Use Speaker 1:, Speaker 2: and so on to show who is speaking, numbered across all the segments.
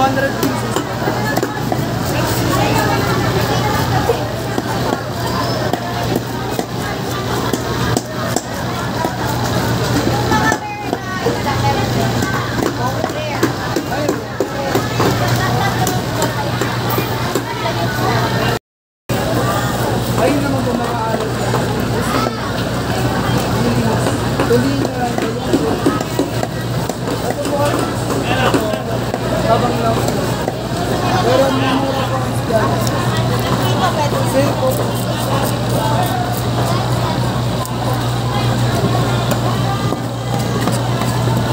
Speaker 1: 200 pieces. Ayun naman kung makaalat ka. Tuloy na. Ito po kami. Tabang lang. Pero namura po ang isda. Sale po.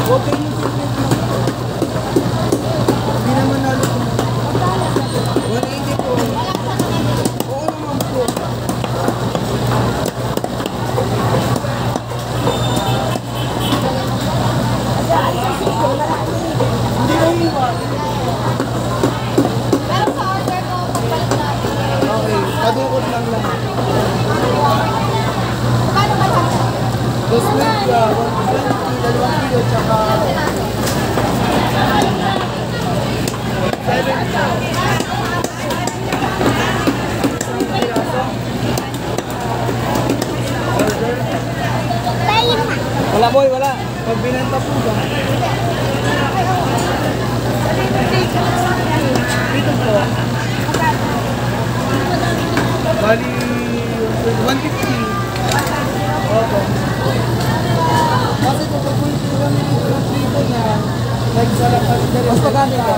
Speaker 1: Okay mo po. Hindi naman nalo po. 180 po. Oo naman po. Hindi ko iwan.
Speaker 2: Pero sa order ko, pagpalit natin.
Speaker 1: Okay, padukot lang lang.
Speaker 2: Paano ba sa akin?
Speaker 1: 2 sweet ka, 120, 2 kilo, tsaka 7 ka. Order? Wala boy, wala. Pag binenta po ba? Dito po. Bali, 150. Opo. Kasi kung pag-ulti kami dito na nagsarap kami dali. Mas pagkano ka?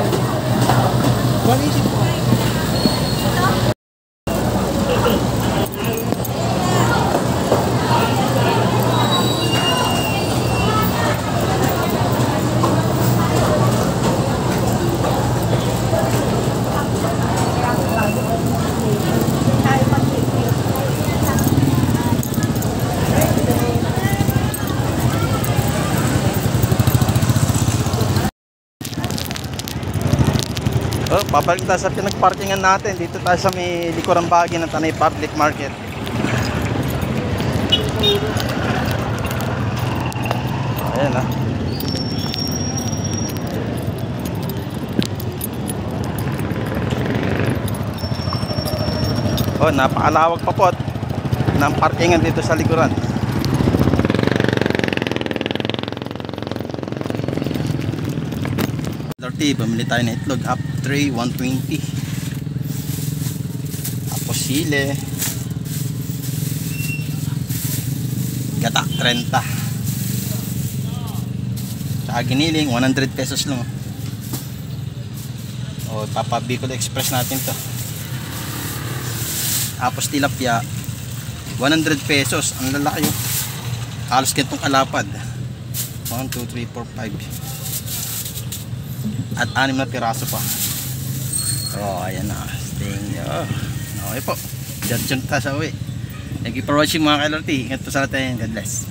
Speaker 1: 180 po.
Speaker 3: Oh, babalik tayo sa pinagparkingan natin. Dito tayo sa may likurang bahagi ng Tanay Public Market. Ayan ah. Oh, napakalawag pa po ng parkingan dito sa likuran. Bumili tayo ng itlog, up tray 120, tapos sile gata 30, tsaka giniling 100 pesos lang. O Papa Bicol Express natin to. Tapos tilapia 100 pesos, ang lalaki yun, halos gantong kalapad. 1, 2, 3, 4, 5 at 6 na piraso pa. Oh, ayan na. Sting. Oh. Okay po. Diyan tayo sa uwi. Thank you for watching mga ka-LRT. Ingat po sa atin. God bless.